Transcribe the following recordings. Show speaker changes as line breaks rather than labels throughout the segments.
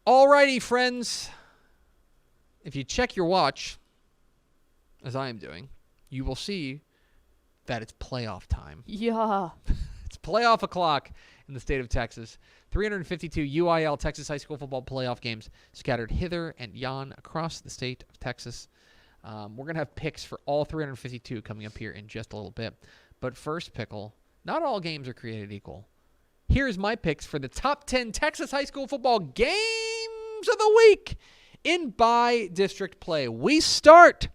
Alrighty, friends. If you check your watch, as I am doing, you will see that it's playoff time.
Yeah.
It's playoff o'clock in the state of Texas. 352 UIL Texas high school football playoff games scattered hither and yon across the state of Texas. We're going to have picks for all 352 coming up here in just a little bit. But first, Pickle, not all games are created equal. Here's my picks for the top 10 Texas high school football games of the week in by-district play. We start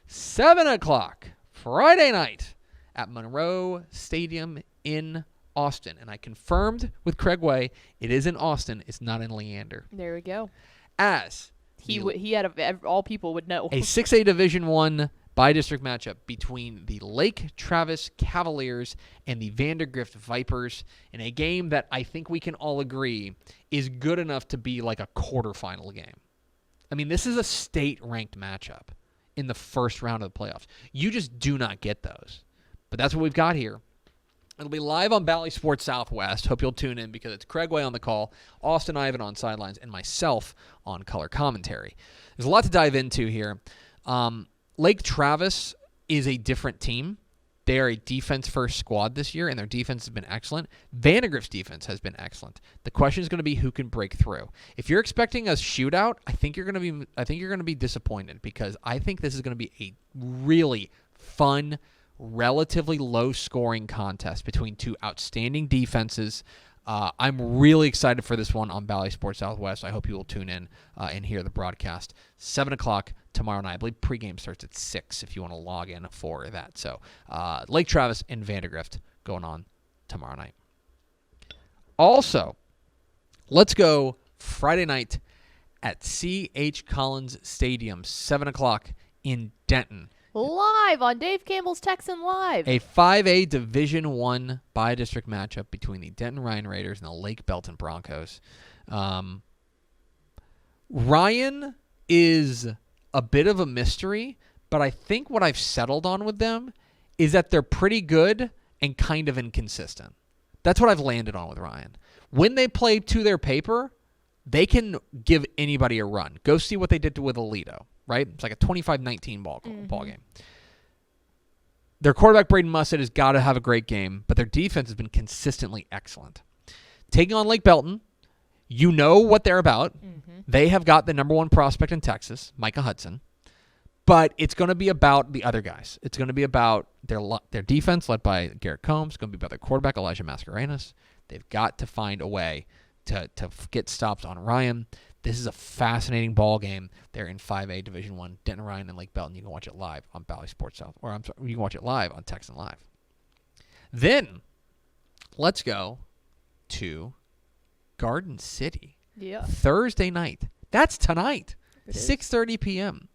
7 o'clock Friday night at Monroe Stadium in Austin. And I confirmed with Craig Way, it is in Austin. It's not in Leander.
There we go.
As
he had all people would know.
A 6A Division I by-district matchup between the Lake Travis Cavaliers and the Vandergriff Vipers in a game that I think we can all agree is good enough to be like a quarterfinal game. I mean, this is a state-ranked matchup in the first round of the playoffs. You just do not get those. But that's what we've got here. It'll be live on Bally Sports Southwest. Hope you'll tune in because it's Craig Way on the call, Austin Ivan on sidelines, and myself on color commentary. There's a lot to dive into here. Lake Travis is a different team. They are a defense-first squad this year, and their defense has been excellent. Vandergriff's defense has been excellent. The question is going to be who can break through. If you're expecting a shootout, I think you're going to be disappointed because I think this is going to be a really fun, relatively low-scoring contest between two outstanding defenses. I'm really excited for this one on Bally Sports Southwest. I hope you will tune in and hear the broadcast. 7 o'clock tomorrow night. I believe pregame starts at 6 if you want to log in for that. So Lake Travis and Vandergriff going on tomorrow night. Also, let's go Friday night at C.H. Collins Stadium, 7 o'clock in Denton.
Live on Dave Campbell's Texan Live.
A 5A Division I by-district matchup between the Denton Ryan Raiders and the Lake Belton Broncos. Ryan is a bit of a mystery, but I think what I've settled on with them is that they're pretty good and kind of inconsistent. That's what I've landed on with Ryan. When they play to their paper, they can give anybody a run. Go see what they did with Alito. Right? It's like a 25-19 ball game. Their quarterback, Braden Mussett, has got to have a great game, but their defense has been consistently excellent. Taking on Lake Belton, you know what they're about. Mm-hmm. They have got the number one prospect in Texas, Micah Hudson, but it's going to be about the other guys. It's going to be about their defense, led by Garrett Combs. It's going to be about their quarterback, Elijah Mascarenas. They've got to find a way to get stops on Ryan. This is a fascinating ball game. They're in 5A Division I, Denton Ryan and Lake Belton. You can watch it live on Bally Sports South, you can watch it live on Texan Live. Then let's go to Garden City.
Yeah.
Thursday night. That's tonight. 6:30 p.m.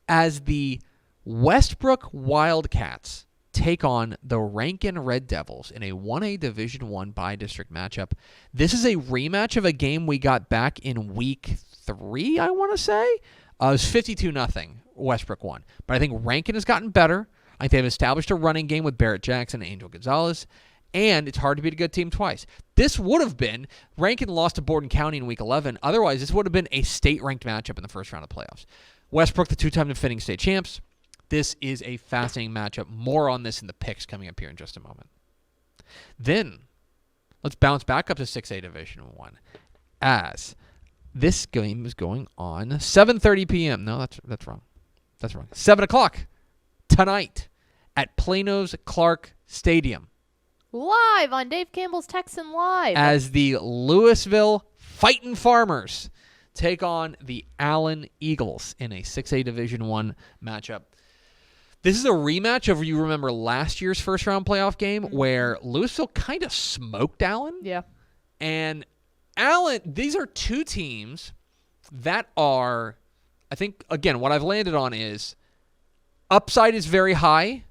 as the Westbrook Wildcats take on the Rankin Red Devils in a 1A Division I by-district matchup. This is a rematch of a game we got back in week 3, I want to say. It was 52-0. Westbrook won. But I think Rankin has gotten better. I think they've established a running game with Barrett Jackson and Angel Gonzalez. And it's hard to beat a good team twice. This would have been, Rankin lost to Borden County in week 11. Otherwise, this would have been a state-ranked matchup in the first round of playoffs. Westbrook, the two-time defending state champs. This is a fascinating matchup. More on this in the picks coming up here in just a moment. Then, let's bounce back up to 6A Division I as this game is going on 7:30 p.m. No, that's wrong. That's wrong. 7 o'clock tonight at Plano's Clark Stadium.
Live on Dave Campbell's Texan Live.
As the Louisville Fightin' Farmers take on the Allen Eagles in a 6A Division I matchup. This is a rematch of, you remember, last year's first-round playoff game where Louisville kind of smoked Allen.
Yeah.
And Allen, these are two teams that are, I think, again, what I've landed on is upside is very high,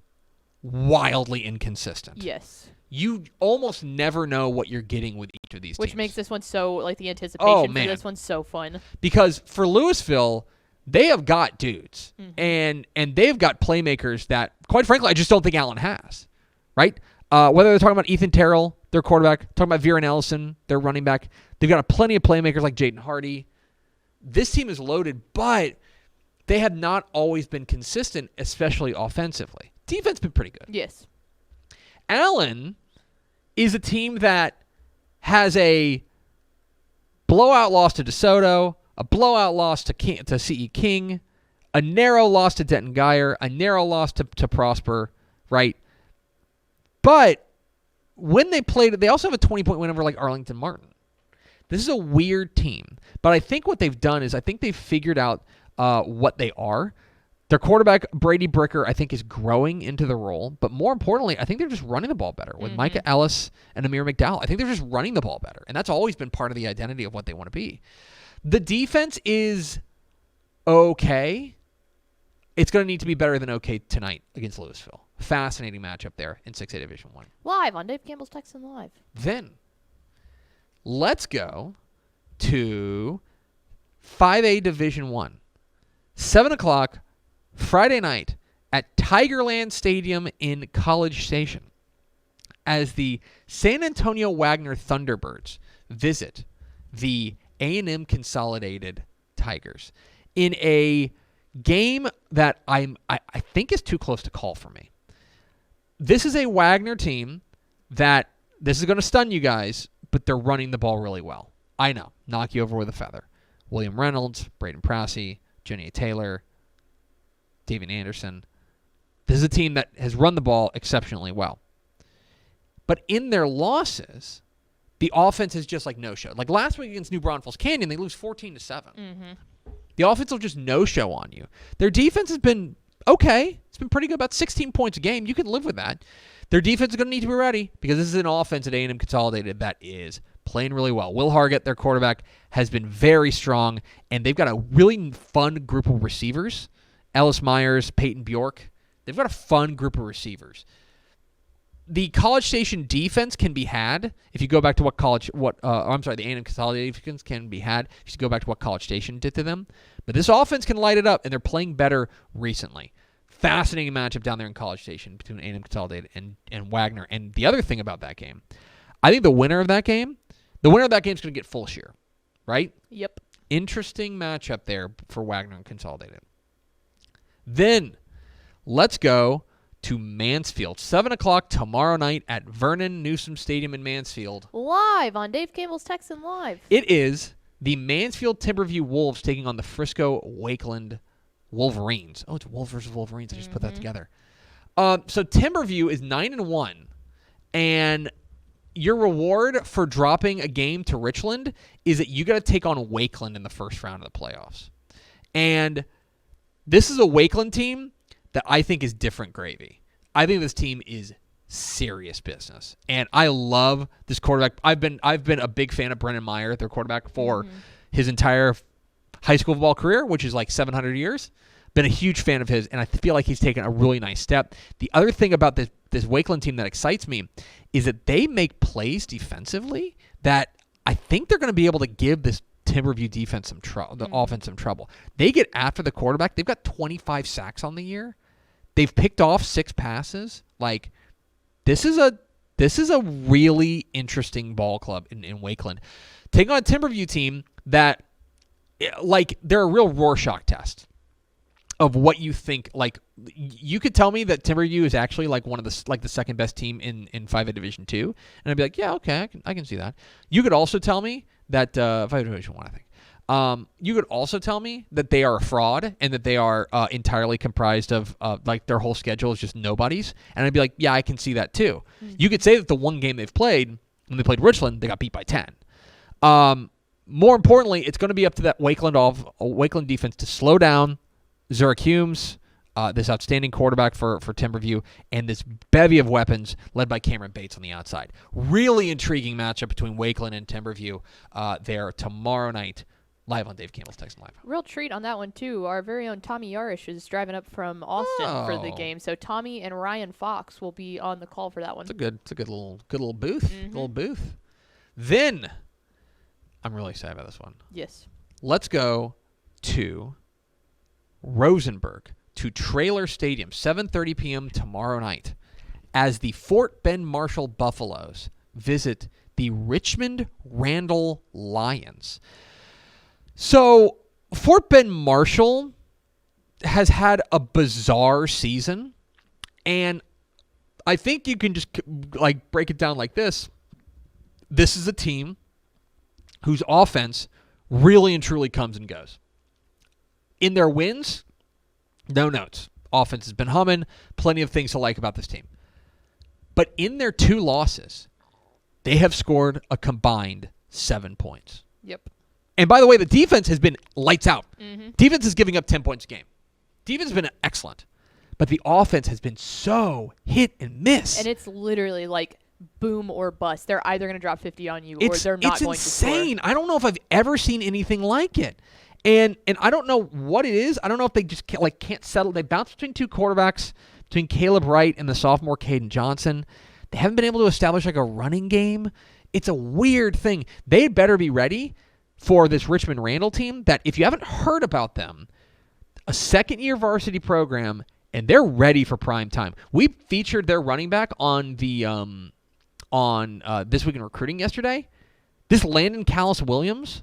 wildly inconsistent.
Yes.
You almost never know what you're getting with each of these teams.
Which makes this one so, like, the anticipation for this one so fun.
Because for Louisville, they have got dudes, and they've got playmakers that, quite frankly, I just don't think Allen has, right? Whether they're talking about Ethan Terrell, their quarterback, talking about Viren Ellison, their running back, they've got plenty of playmakers like Jaden Hardy, this team is loaded, but they have not always been consistent, especially offensively. Defense been pretty good.
Yes.
Allen is a team that has a blowout loss to DeSoto, a blowout loss to C.E. King, a narrow loss to Denton Guyer, a narrow loss to Prosper, right? But when they played, they also have a 20-point win over like Arlington Martin. This is a weird team. But I think what they've done is I think they've figured out what they are. Their quarterback, Brady Bricker, I think is growing into the role. But more importantly, I think they're just running the ball better with Micah Ellis and Amir McDowell. I think they're just running the ball better. And that's always been part of the identity of what they want to be. The defense is okay. It's going to need to be better than okay tonight against Louisville. Fascinating matchup there in 6A Division 1.
Live on Dave Campbell's Texan Live.
Then, let's go to 5A Division 1. 7 o'clock Friday night at Tigerland Stadium in College Station as the San Antonio Wagner Thunderbirds visit the A&M Consolidated Tigers in a game that I think is too close to call for me. This is a Wagner team that, this is going to stun you guys, but they're running the ball really well. I know. Knock you over with a feather. William Reynolds, Braden Prassey, Jenny Taylor, Davian Anderson. This is a team that has run the ball exceptionally well. But in their losses, the offense is just like no-show. Like last week against New Braunfels Canyon, they lose 14-7. The offense will just no-show on you. Their defense has been okay. It's been pretty good, about 16 points a game. You can live with that. Their defense is going to need to be ready because this is an offense at A&M Consolidated that is playing really well. Will Hargett, their quarterback, has been very strong, and they've got a really fun group of receivers. Ellis Myers, Peyton Bjork. They've got a fun group of receivers. The College Station defense can be had if you go back to the A&M Consolidated defense can be had if you go back to what College Station did to them. But this offense can light it up, and they're playing better recently. Fascinating matchup down there in College Station between A&M Consolidated and Wagner. And the other thing about that game, I think the winner of that game is going to get full share, right?
Yep.
Interesting matchup there for Wagner and Consolidated. Then, let's go to Mansfield. 7 o'clock tomorrow night at Vernon Newsom Stadium in Mansfield.
Live on Dave Campbell's Texan Live.
It is the Mansfield Timberview Wolves taking on the Frisco Wakeland Wolverines. Oh, it's Wolves versus Wolverines. I just put that together. So Timberview is 9-1, and your reward for dropping a game to Richland is that you got to take on Wakeland in the first round of the playoffs. And this is a Wakeland team that I think is different gravy. I think this team is serious business. And I love this quarterback. I've been a big fan of Brennan Meyer, their quarterback, for his entire high school football career, which is like 700 years. Been a huge fan of his, and I feel like he's taken a really nice step. The other thing about this Wakeland team that excites me is that they make plays defensively that I think they're going to be able to give this Timberview defense some trouble, the offense some trouble. They get after the quarterback. They've got 25 sacks on the year. They've picked off 6 passes. Like, this is a really interesting ball club in Wakeland. Taking on a Timberview team that, like, they're a real Rorschach test of what you think. Like, you could tell me that Timberview is actually like one of the second best team in 5A Division 2, and I'd be like, yeah, okay, I can see that. You could also tell me that 5A Division 1, I think. You could also tell me that they are a fraud and that they are entirely comprised of like their whole schedule is just nobodies, and I'd be like, yeah, I can see that too. You could say that the one game they've played, when they played Richland, they got beat by 10. More importantly, it's going to be up to that Wakeland defense to slow down Zurich Humes, this outstanding quarterback for Timberview, and this bevy of weapons led by Cameron Bates on the outside. Really intriguing matchup between Wakeland and Timberview there tomorrow night, live on Dave Campbell's Texan Live.
Real treat on that one, too. Our very own Tommy Yarish is driving up from Austin for the game. So Tommy and Ryan Fox will be on the call for that one.
It's a good little booth. Little booth. Then, I'm really excited about this one.
Yes.
Let's go to Rosenberg, to Traylor Stadium, 7:30 p.m. tomorrow night, as the Fort Bend Marshall Buffaloes visit the Richmond Randall Lions. So Fort Bend Marshall has had a bizarre season, and I think you can just break it down like this. This is a team whose offense really and truly comes and goes. In their wins, no notes. Offense has been humming. Plenty of things to like about this team. But in their 2 losses, they have scored a combined 7 points.
Yep.
And by the way, the defense has been lights out.
Mm-hmm.
Defense is giving up 10 points a game. Defense has been excellent. But the offense has been so hit and miss.
And it's literally like boom or bust. They're either going to drop 50 on you or they're not going to score.
It's insane. I don't know if I've ever seen anything like it. And I don't know what it is. I don't know if they just can't settle. They bounce between 2 quarterbacks, between Caleb Wright and the sophomore Caden Johnson. They haven't been able to establish a running game. It's a weird thing. They better be ready for this Richmond Randall team that, if you haven't heard about them, a second-year varsity program, and they're ready for prime time. We featured their running back on the This Week in Recruiting yesterday. This Landon Callis Williams,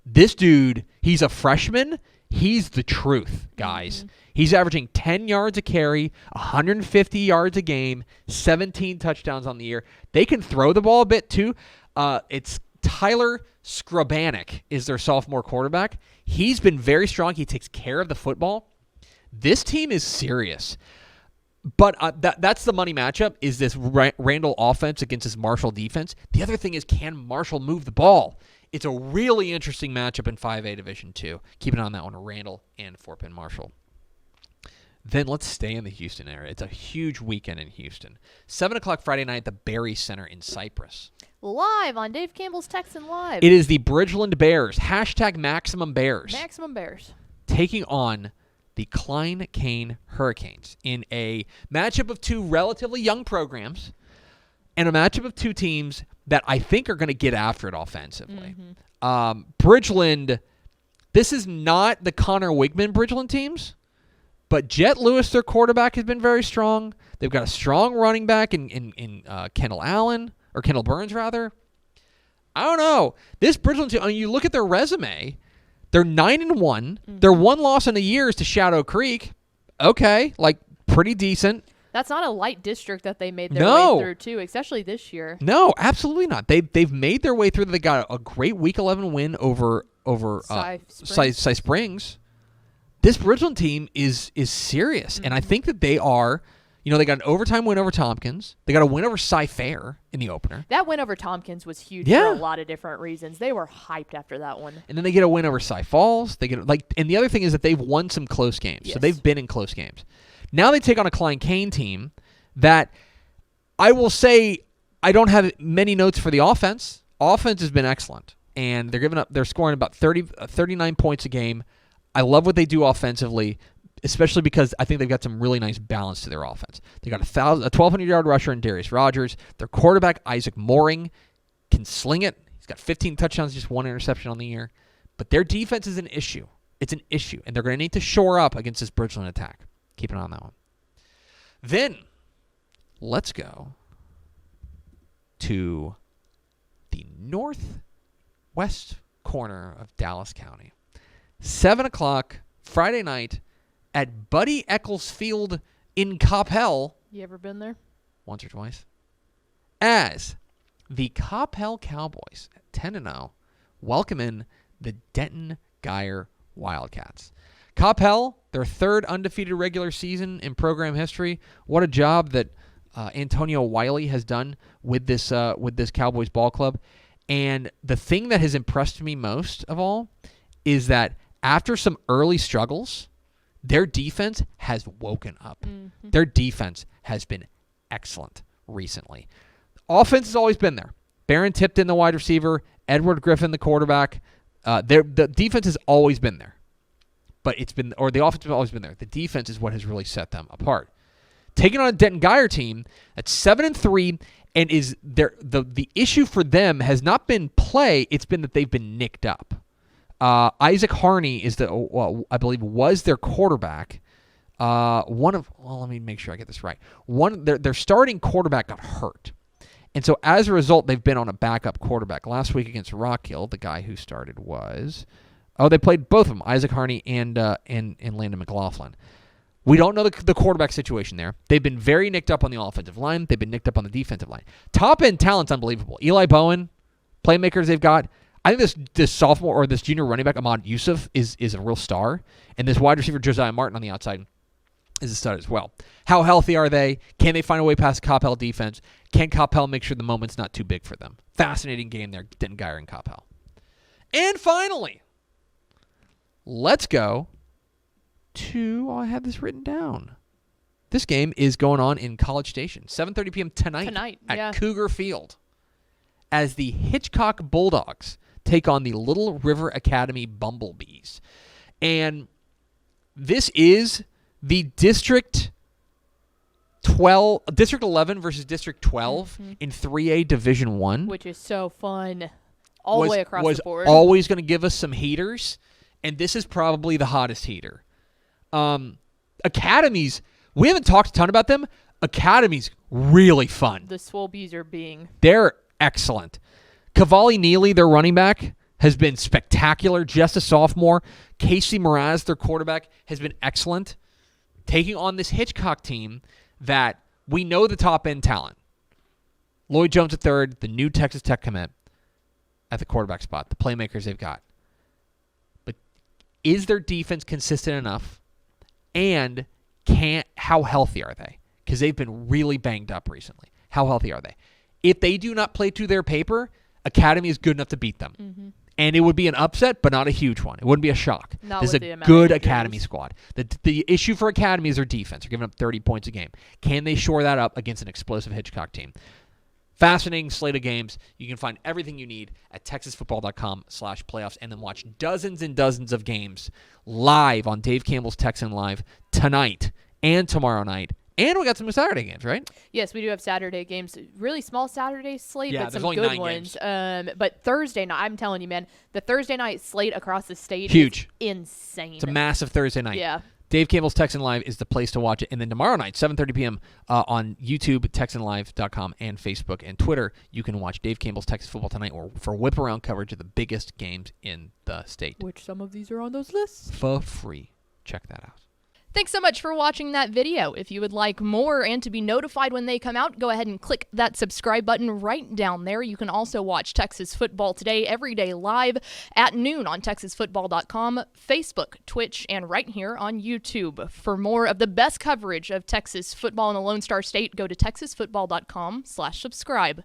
this dude, he's a freshman. He's the truth, guys. Mm-hmm. He's averaging 10 yards a carry, 150 yards a game, 17 touchdowns on the year. They can throw the ball a bit, too. It's Tyler Skrabanek is their sophomore quarterback. He's been very strong. He takes care of the football. This team is serious. But that's the money matchup, is this Randall offense against this Marshall defense. The other thing is, can Marshall move the ball? It's a really interesting matchup in 5A Division II. Keep an eye on that one, Randall and Fort Bend Marshall. Then let's stay in the Houston area. It's a huge weekend in Houston. 7 o'clock Friday night at the Berry Center in Cypress.
Live on Dave Campbell's Texan Live.
It is the Bridgeland Bears, #Maximum Bears.
Maximum Bears.
Taking on the Klein Kane Hurricanes in a matchup of 2 relatively young programs and a matchup of 2 teams that I think are going to get after it offensively. Mm-hmm. Bridgeland, this is not the Connor Wigman Bridgeland teams, but Jet Lewis, their quarterback, has been very strong. They've got a strong running back in Kendall Burns, rather. I don't know. This Bridgeland team, you look at their resume, they're 9-1. Mm-hmm. Their 1 loss in a year is to Shadow Creek. Okay, pretty decent.
That's not a light district that they made their way through, too, especially this year.
No, absolutely not. They've made their way through. They got a great Week 11 win over Cy Springs. This Bridgeland team is serious, mm-hmm. and I think that they are. They got an overtime win over Tompkins. They got a win over Cy Fair in the opener.
That win over Tompkins was huge for a lot of different reasons. They were hyped after that one.
And then they get a win over Cy Falls. They get and the other thing is that they've won some close games. Yes. So they've been in close games. Now they take on a Klein Kane team that I will say I don't have many notes for the offense. Offense has been excellent, and they're scoring about 39 points a game. I love what they do offensively, especially because I think they've got some really nice balance to their offense. They got a 1,200-yard rusher in Darius Rogers. Their quarterback, Isaac Mooring, can sling it. He's got 15 touchdowns, just 1 interception on the year. But their defense is an issue. It's an issue, and they're going to need to shore up against this Bridgeland attack. Keep an eye on that one. Then, let's go to the northwest corner of Dallas County. 7 o'clock Friday night at Buddy Eccles Field in Coppell.
You ever been there?
Once or twice. As the Coppell Cowboys, at 10-0, welcome in the Denton Guyer Wildcats. Coppell, their 3rd undefeated regular season in program history. What a job that Antonio Wiley has done with this Cowboys ball club. And the thing that has impressed me most of all is that after some early struggles, their defense has woken up. Mm-hmm. Their defense has been excellent recently. Offense has always been there. Barron Tipton, the wide receiver, Edward Griffin, the quarterback. The defense has always been there. But the offense has always been there. The defense is what has really set them apart. Taking on a Denton Guyer team that's 7-3, and is the issue for them has not been play, it's been that they've been nicked up. Isaac Harney is I believe was their quarterback. Let me make sure I get this right. Their starting quarterback got hurt. And so as a result, they've been on a backup quarterback. Last week against Rock Hill, the guy who started was Oh, they played both of them, Isaac Harney and Landon McLaughlin. We don't know the quarterback situation there. They've been very nicked up on the offensive line. They've been nicked up on the defensive line. Top-end talent's unbelievable. Eli Bowen, playmakers they've got. I think this sophomore or this junior running back, Ahmad Yusuf, is a real star. And this wide receiver, Josiah Martin, on the outside is a stud as well. How healthy are they? Can they find a way past Coppell defense? Can Coppell make sure the moment's not too big for them? Fascinating game there, Denton Guyer and Coppell. And finally, let's go to, I had this written down. This game is going on in College Station, 7:30 p.m. tonight at Cougar Field, as the Hitchcock Bulldogs take on the Little River Academy Bumblebees. And this is the District 11 versus District 12 in 3A Division 1.
Which is so fun. All the way across the board.
Was always going to give us some heaters, and this is probably the hottest heater. Academies, we haven't talked a ton about them. Academies, really fun.
The Swolbees are being.
They're excellent. Cavalli Neely, their running back, has been spectacular. Just a sophomore. Casey Mraz, their quarterback, has been excellent. Taking on this Hitchcock team that we know the top-end talent. Lloyd Jones III, the new Texas Tech commit at the quarterback spot, the playmakers they've got. But is their defense consistent enough? And how healthy are they? Because they've been really banged up recently. How healthy are they? If they do not play to their paper, Academy is good enough to beat them. Mm-hmm. And it would be an upset, but not a huge one. It wouldn't be a shock. This is a good Academy squad. The issue for Academy is their defense. They're giving up 30 points a game. Can they shore that up against an explosive Hitchcock team? Fascinating slate of games. You can find everything you need at texasfootball.com/playoffs and then watch dozens and dozens of games live on Dave Campbell's Texan Live tonight and tomorrow night. And we got some Saturday games, right?
Yes, we do have Saturday games. Really small Saturday slate,
yeah,
but some
only
good
9
ones. But Thursday night, I'm telling you, man, the Thursday night slate across the state
Huge.
Is insane.
It's a massive Thursday night.
Yeah.
Dave Campbell's Texan Live is the place to watch it. And then tomorrow night, 7:30 p.m. On YouTube, TexanLive.com, and Facebook and Twitter, you can watch Dave Campbell's Texas Football Tonight for whip-around coverage of the biggest games in the state.
Which some of these are on those lists.
For free. Check that out.
Thanks so much for watching that video. If you would like more and to be notified when they come out, go ahead and click that subscribe button right down there. You can also watch Texas Football Today every day live at noon on TexasFootball.com, Facebook, Twitch, and right here on YouTube. For more of the best coverage of Texas football in the Lone Star State, go to TexasFootball.com/subscribe.